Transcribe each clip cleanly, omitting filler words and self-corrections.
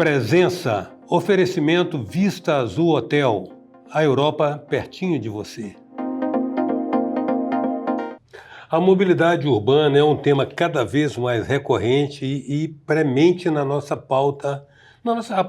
Presença, oferecimento Vista Azul Hotel, a Europa pertinho de você. A mobilidade urbana é um tema cada vez mais recorrente e premente na nossa pauta,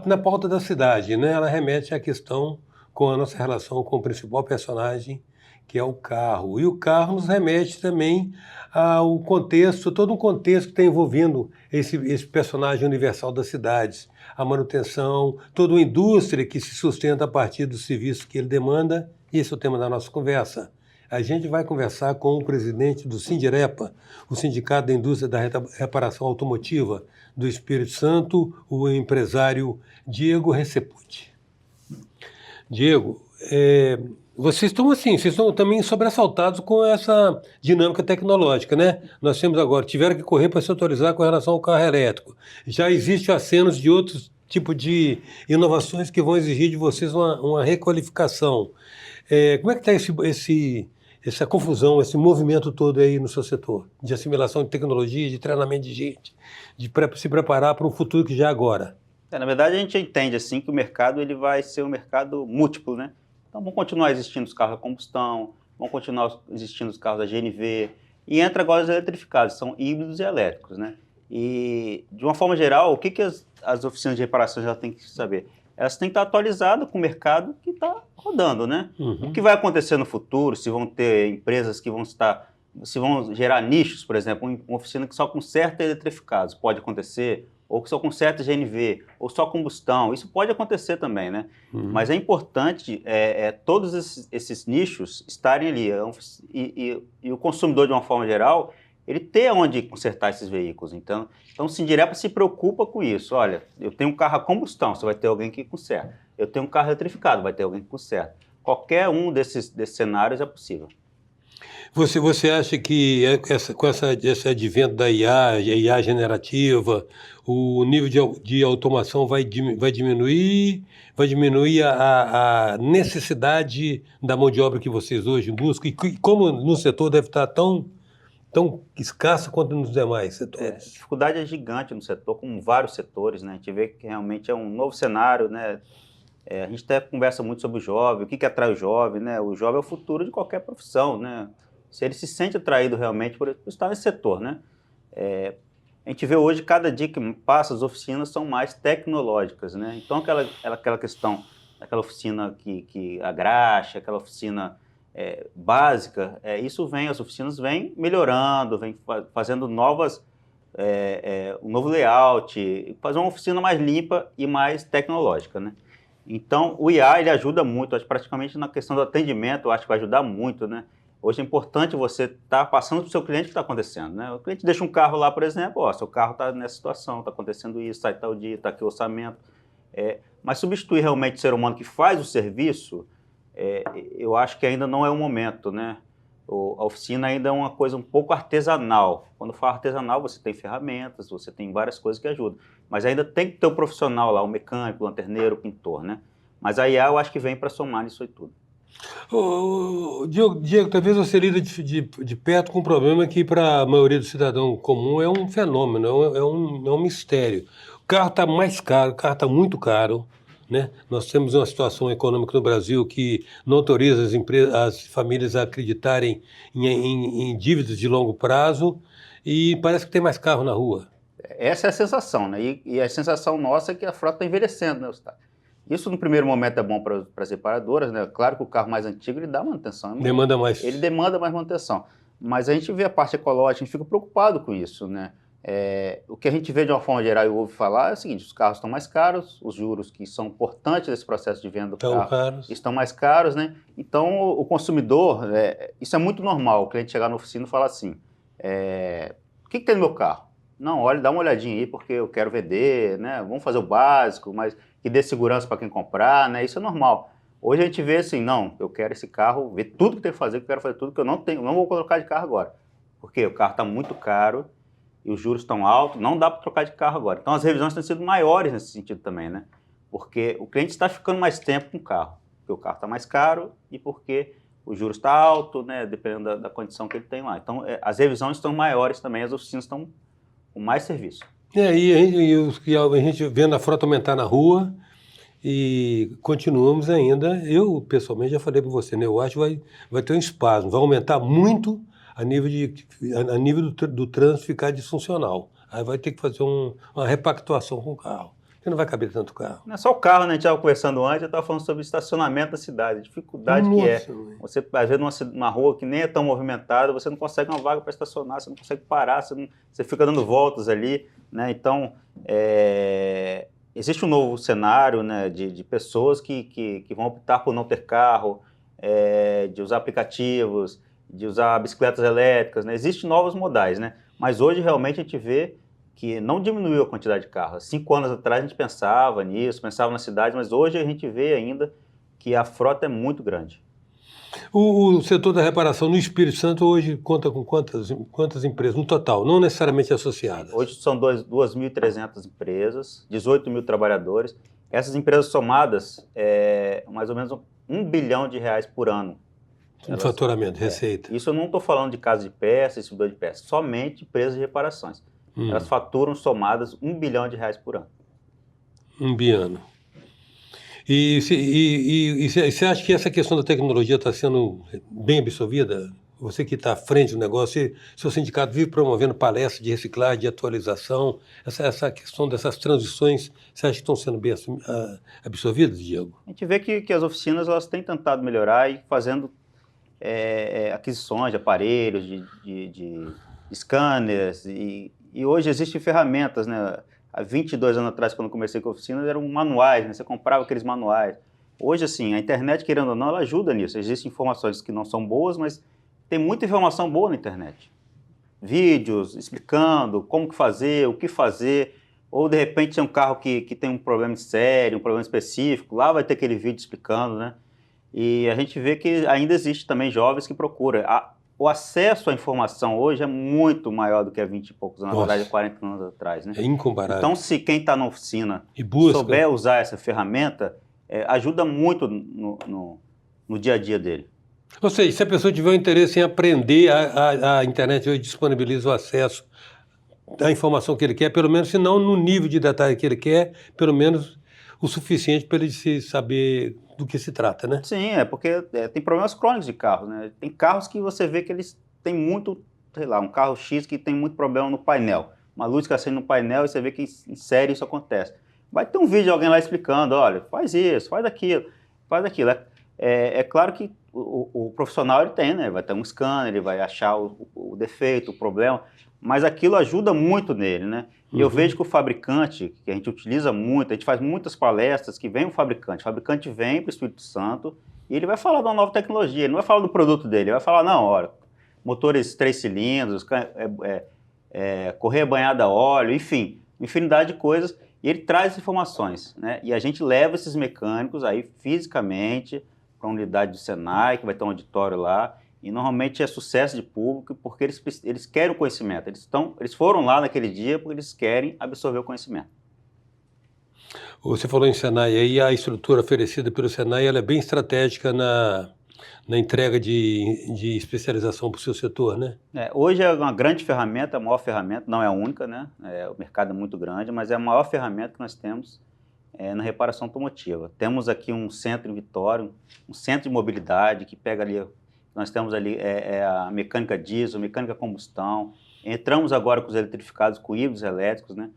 na pauta da cidade, né? Ela remete à questão com a nossa relação com o principal personagem, que é o carro. E o carro nos remete também ao contexto, todo um contexto que está envolvendo esse personagem universal das cidades. A manutenção, toda uma indústria que se sustenta a partir do serviço que ele demanda. Esse é o tema da nossa conversa. A gente vai conversar com o presidente do Sindirepa, o Sindicato da Indústria da Reparação Automotiva do Espírito Santo, o empresário Diego Receputi. Diego, vocês estão também sobressaltados com essa dinâmica tecnológica, né? Nós temos agora, tiveram que correr para se atualizar com relação ao carro elétrico. Já existem acenos de outros tipos de inovações que vão exigir de vocês uma requalificação. Como é que está essa confusão, esse movimento todo aí no seu setor, de assimilação de tecnologia, de treinamento de gente, de se preparar para um futuro que já é agora? Na verdade, a gente entende assim que o mercado ele vai ser um mercado múltiplo, né? Então, vão continuar existindo os carros a combustão, vão continuar existindo os carros a GNV, e entra agora os eletrificados, são híbridos e elétricos, né? E, de uma forma geral, o que as oficinas de reparação já têm que saber? Elas têm que estar atualizadas com o mercado que está rodando, né? Uhum. O que vai acontecer no futuro, se vão ter empresas que vão se vão gerar nichos, por exemplo, uma oficina que só conserta eletrificados, pode acontecer, ou que só conserta GNV, ou só combustão, isso pode acontecer também, né? Uhum. Mas é importante todos esses nichos estarem ali, e o consumidor, de uma forma geral, ele ter onde consertar esses veículos. Então o Sindirepa se preocupa com isso. Olha, eu tenho um carro a combustão, você vai ter alguém que conserta. Eu tenho um carro eletrificado, vai ter alguém que conserta. Qualquer um desses cenários é possível. Você acha que com esse advento da IA, a IA generativa, o nível de automação vai diminuir a necessidade da mão de obra que vocês hoje buscam? E como no setor deve estar tão escassa quanto nos demais setores? A dificuldade é gigante no setor, como vários setores, né? A gente vê que realmente é um novo cenário, né? A gente até conversa muito sobre o jovem, o que atrai o jovem, né? O jovem é o futuro de qualquer profissão, né? Se ele se sente atraído realmente por estar nesse setor, né? A gente vê hoje, cada dia que passa, as oficinas são mais tecnológicas, né? Então, aquela questão, aquela oficina que a graxa, aquela oficina básica, as oficinas vêm melhorando, vêm fazendo um novo layout, fazer uma oficina mais limpa e mais tecnológica, né? Então, o IA, ele ajuda muito, acho, praticamente na questão do atendimento, eu acho que vai ajudar muito, né? Hoje é importante você estar passando para o seu cliente o que está acontecendo, né? O cliente deixa um carro lá, por exemplo, seu carro está nessa situação, está acontecendo isso, sai tal dia, está aqui o orçamento. Mas substituir realmente o ser humano que faz o serviço, eu acho que ainda não é o momento, né? A oficina ainda é uma coisa um pouco artesanal. Quando fala artesanal, você tem ferramentas, você tem várias coisas que ajudam. Mas ainda tem que ter um profissional lá, o mecânico, o lanterneiro, o pintor, né? Mas a IA eu acho que vem para somar nisso aí tudo. Diego, talvez você lida de perto com um problema que para a maioria do cidadão comum é um fenômeno, é um mistério. O carro está mais caro, o carro está muito caro, né? Nós temos uma situação econômica no Brasil que não autoriza as famílias a acreditarem em dívidas de longo prazo e parece que tem mais carro na rua. Essa é a sensação, né? E a sensação nossa é que a frota está envelhecendo, né, Gustavo? Isso, no primeiro momento, é bom para as reparadoras, né? Claro que o carro mais antigo, ele dá manutenção. Demanda mais. Ele demanda mais manutenção. Mas a gente vê a parte ecológica, a gente fica preocupado com isso, né? O que a gente vê de uma forma geral e ouve falar é o seguinte: os carros estão mais caros, os juros que são importantes nesse processo de venda do carro estão mais caros, né? Então, o consumidor, isso é muito normal, o cliente chegar na oficina e falar assim, o que tem no meu carro? Não, olha, dá uma olhadinha aí porque eu quero vender, né? Vamos fazer o básico, mas que dê segurança para quem comprar, né? Isso é normal. Hoje a gente vê assim, não, eu quero esse carro, ver tudo que tem que fazer, eu quero fazer tudo que eu não vou colocar de carro agora. Porque o carro está muito caro e os juros estão altos, não dá para trocar de carro agora. Então as revisões têm sido maiores nesse sentido também, né? Porque o cliente está ficando mais tempo com o carro, porque o carro está mais caro e porque o juros está alto, né? Dependendo da condição que ele tem lá. Então as revisões estão maiores também, as oficinas estão com mais serviço. A gente vendo a frota aumentar na rua e continuamos ainda. Eu, pessoalmente, já falei para você, né? Eu acho que vai ter um espasmo, vai aumentar muito a nível do trânsito ficar disfuncional. Aí vai ter que fazer uma repactuação com o carro. Porque não vai caber tanto carro. Não é só o carro, né? A gente estava conversando antes, eu estava falando sobre estacionamento da cidade, a dificuldade que é. Você, às vezes, numa rua que nem é tão movimentada, você não consegue uma vaga para estacionar, você não consegue parar, você fica dando voltas ali, né? Então, existe um novo cenário, né, de pessoas que vão optar por não ter carro, de usar aplicativos, de usar bicicletas elétricas, né? Existem novos modais, né? Mas hoje, realmente, a gente vê que não diminuiu a quantidade de carros. 5 anos atrás a gente pensava nisso, pensava na cidade, mas hoje a gente vê ainda que a frota é muito grande. O setor da reparação no Espírito Santo hoje conta com quantas empresas no total, não necessariamente associadas? Hoje são 2.300 empresas, 18 mil trabalhadores. Essas empresas somadas, mais ou menos R$1 bilhão por ano. De faturamento, receita. Isso eu não estou falando de casa de peças, distribuidor de peças, somente empresas de reparações. Elas faturam somadas R$1 bilhão por ano. Um biano. E você acha que essa questão da tecnologia está sendo bem absorvida? Você que está à frente do negócio, seu sindicato vive promovendo palestras de reciclagem, de atualização. Essa questão dessas transições, você acha que estão sendo bem absorvidas, Diego? A gente vê que as oficinas elas têm tentado melhorar e fazendo aquisições de aparelhos, de scanners, e hoje existem ferramentas, né? Há 22 anos atrás, quando eu comecei com oficinas, eram manuais, né? Você comprava aqueles manuais. Hoje, assim, a internet, querendo ou não, ela ajuda nisso. Existem informações que não são boas, mas tem muita informação boa na internet. Vídeos explicando como que fazer, o que fazer, ou de repente tem um carro que tem um problema sério, um problema específico, lá vai ter aquele vídeo explicando, né? E a gente vê que ainda existe também jovens que procuram. O acesso à informação hoje é muito maior do que há 20 e poucos anos atrás, 40 anos atrás, né? É incomparável. Então, se quem está na oficina souber usar essa ferramenta, ajuda muito no dia a dia dele. Ou seja, se a pessoa tiver um interesse em aprender, a internet hoje disponibiliza o acesso à informação que ele quer, pelo menos, se não no nível de detalhe que ele quer, pelo menos o suficiente para ele se saber do que se trata, né? Sim, porque tem problemas crônicos de carros, né? Tem carros que você vê que eles têm muito, sei lá, um carro X que tem muito problema no painel. Uma luz que acende no painel e você vê que em série isso acontece. Vai ter um vídeo de alguém lá explicando, olha, faz isso, faz aquilo, faz aquilo. É claro que o profissional ele tem, né? Vai ter um scanner, ele vai achar o defeito, o problema, mas aquilo ajuda muito nele, né? E eu vejo que o fabricante, que a gente utiliza muito, a gente faz muitas palestras que vem o fabricante vem para o Espírito Santo e ele vai falar de uma nova tecnologia, ele não vai falar do produto dele, ele vai falar, não, olha, motores 3 cilindros, correia banhada a óleo, enfim, infinidade de coisas, e ele traz informações, né? E a gente leva esses mecânicos aí fisicamente para a unidade do Senai, que vai ter um auditório lá, e normalmente é sucesso de público porque eles querem o conhecimento. Eles foram lá naquele dia porque eles querem absorver o conhecimento. Você falou em Senai, aí a estrutura oferecida pelo Senai ela é bem estratégica na entrega de especialização para o seu setor, né? Hoje é uma grande ferramenta, a maior ferramenta, não é a única, né? O mercado é muito grande, mas é a maior ferramenta que nós temos na reparação automotiva. Temos aqui um centro em Vitória, um centro de mobilidade que pega ali. Nós temos ali a mecânica diesel, mecânica combustão. Entramos agora com os eletrificados, com híbridos elétricos, né?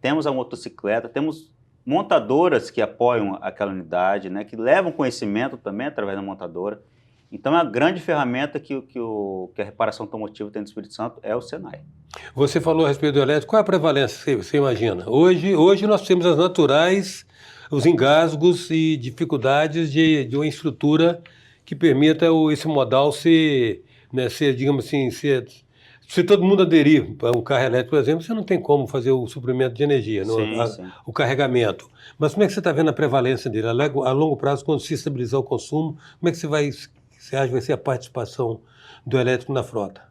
Temos a motocicleta, temos montadoras que apoiam aquela unidade, né? Que levam conhecimento também através da montadora. Então, a grande ferramenta que a reparação automotiva tem no Espírito Santo é o Senai. Você falou a respeito do elétrico, qual é a prevalência que você imagina? Hoje nós temos as naturais, os engasgos e dificuldades de uma estrutura que permita esse modal ser, digamos assim, se todo mundo aderir a um carro elétrico, por exemplo, você não tem como fazer o suprimento de energia, Sim. O carregamento. Mas como é que você está vendo a prevalência dele? A longo prazo, quando se estabilizar o consumo, como é que você acha que vai ser a participação do elétrico na frota?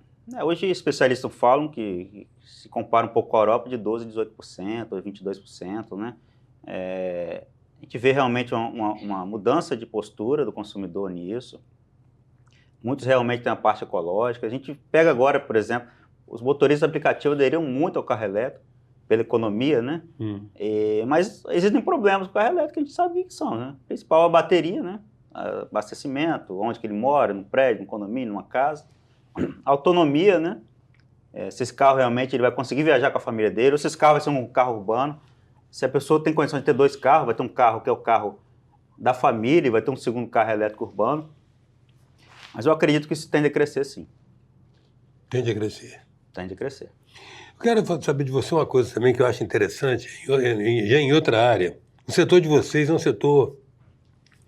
Hoje especialistas falam que se compara um pouco com a Europa de 12%, 18%, 22%, né? A gente vê realmente uma mudança de postura do consumidor nisso. Muitos realmente têm a parte ecológica. A gente pega agora, por exemplo, os motoristas aplicativos aderiram muito ao carro elétrico, pela economia, né? Mas existem problemas com o carro elétrico que a gente sabe o que são, né? O principal é a bateria, né? Abastecimento, onde que ele mora, num prédio, num condomínio, numa casa. Autonomia, né? Se esse carro realmente ele vai conseguir viajar com a família dele, ou se esse carro vai ser um carro urbano. Se a pessoa tem condição de ter 2 carros, vai ter um carro que é o carro da família e vai ter um segundo carro elétrico urbano. Mas eu acredito que isso tende a crescer, sim. Tende a crescer. Tende a crescer. Eu quero saber de você uma coisa também que eu acho interessante, já em outra área. O setor de vocês é um setor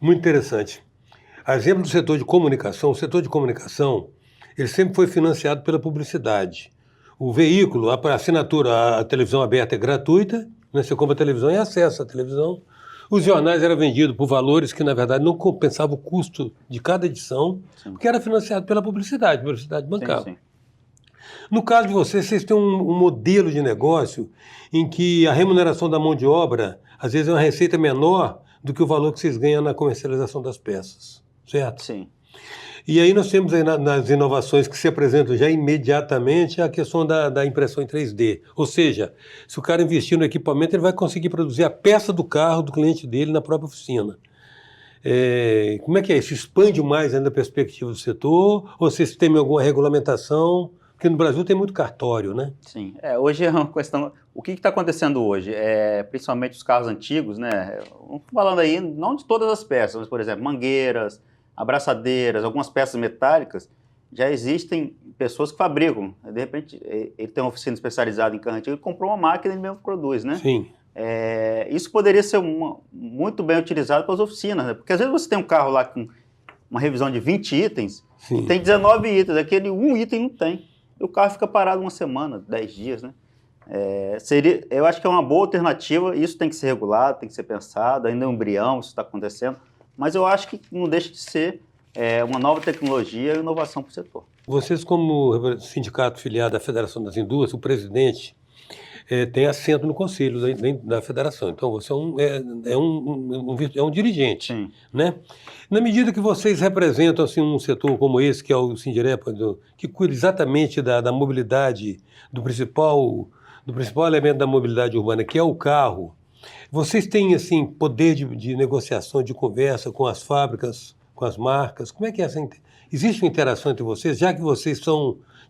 muito interessante. A exemplo do setor de comunicação, o setor de comunicação, ele sempre foi financiado pela publicidade. O veículo, a assinatura, a televisão aberta é gratuita, né? Você compra a televisão e acessa a televisão. Os jornais eram vendidos por valores que, na verdade, não compensavam o custo de cada edição, porque era financiado pela publicidade bancária. Sim. No caso de vocês têm um modelo de negócio em que a remuneração da mão de obra, às vezes, é uma receita menor do que o valor que vocês ganham na comercialização das peças, certo? Sim. E aí nós temos aí nas inovações que se apresentam já imediatamente a questão da impressão em 3D. Ou seja, se o cara investir no equipamento, ele vai conseguir produzir a peça do carro do cliente dele na própria oficina. Como é que é isso? Expande mais ainda a perspectiva do setor? Ou vocês têm alguma regulamentação? Porque no Brasil tem muito cartório, né? Sim. Hoje é uma questão... O que está acontecendo hoje? Principalmente os carros antigos, né? Falando aí, não de todas as peças, mas, por exemplo, mangueiras, abraçadeiras, algumas peças metálicas, já existem pessoas que fabricam. De repente, ele tem uma oficina especializada em carro antigo, ele comprou uma máquina e ele mesmo produz, né? Sim. Isso poderia ser muito bem utilizado pelas oficinas, né? Porque às vezes você tem um carro lá com uma revisão de 20 itens, Sim. e tem 19 itens, aquele um item não tem. E o carro fica parado uma semana, 10 dias, né? Eu acho que é uma boa alternativa, isso tem que ser regulado, tem que ser pensado, ainda é um embrião, isso está acontecendo, mas eu acho que não deixa de ser uma nova tecnologia e inovação para o setor. Vocês, como sindicato filiado à Federação das Indústrias, o presidente tem assento no conselho da federação, então você é um dirigente. Sim. Né? Na medida que vocês representam assim, um setor como esse, que é o Sindirepa, que cuida exatamente da mobilidade, do principal elemento da mobilidade urbana, que é o carro, vocês têm assim, poder de negociação, de conversa com as fábricas, com as marcas? Como é que é essa? Existe uma interação entre vocês, já que vocês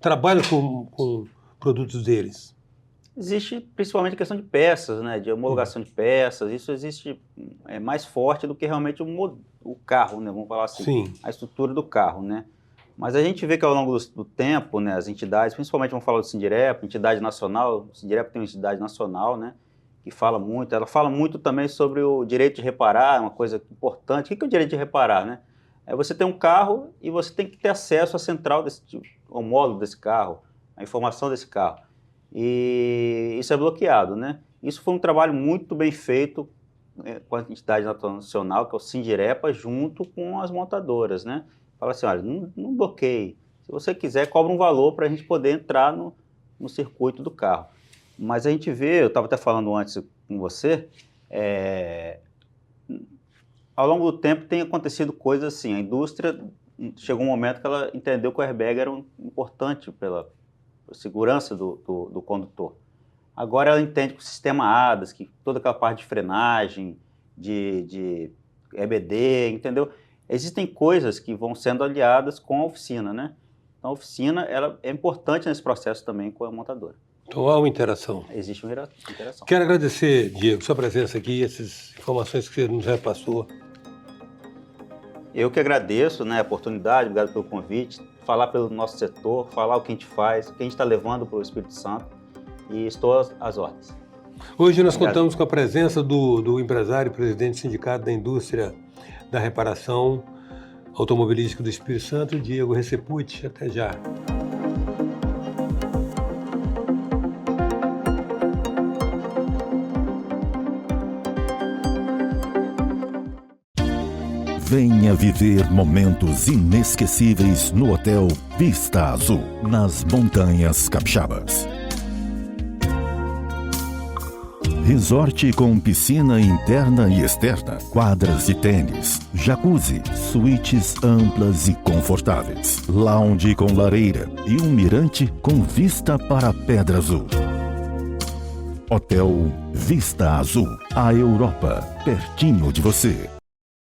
trabalham com produtos deles? Existe principalmente a questão de peças, né, de homologação de peças, isso existe mais forte do que realmente o carro, né, vamos falar assim, Sim. A estrutura do carro, né. Mas a gente vê que ao longo do tempo, né, as entidades, principalmente vamos falar do Sindirepa, entidade nacional, o Sindirepa tem uma entidade nacional, né, que fala muito, ela fala muito também sobre o direito de reparar, uma coisa importante. O que é o direito de reparar, né? Você tem um carro e você tem que ter acesso à central ao módulo desse carro, à informação desse carro. E isso é bloqueado, né? Isso foi um trabalho muito bem feito com a entidade nacional, que é o Sindirepa, junto com as montadoras, né? Fala assim, olha, não bloqueie. Se você quiser, cobra um valor para a gente poder entrar no circuito do carro. Mas a gente vê, eu estava até falando antes com você, ao longo do tempo tem acontecido coisas assim, a indústria chegou um momento que ela entendeu que o airbag era importante pela segurança do condutor. Agora ela entende que o sistema ADAS, que toda aquela parte de frenagem, de EBD, entendeu? Existem coisas que vão sendo aliadas com a oficina, né? Então a oficina ela é importante nesse processo também com a montadora. Então há uma interação. Existe uma interação. Quero agradecer, Diego, sua presença aqui, essas informações que você nos repassou. Eu que agradeço, né, a oportunidade, obrigado pelo convite, falar pelo nosso setor, falar o que a gente faz, o que a gente está levando para o Espírito Santo, e estou às ordens. Hoje nós contamos com a presença do empresário e presidente do Sindicato da Indústria da Reparação Automobilística do Espírito Santo, Diego Recepucci. Até já. Venha viver momentos inesquecíveis no Hotel Vista Azul, nas Montanhas Capixabas. Resort com piscina interna e externa, quadras de tênis, jacuzzi, suítes amplas e confortáveis, lounge com lareira e um mirante com vista para a Pedra Azul. Hotel Vista Azul, a Europa, pertinho de você.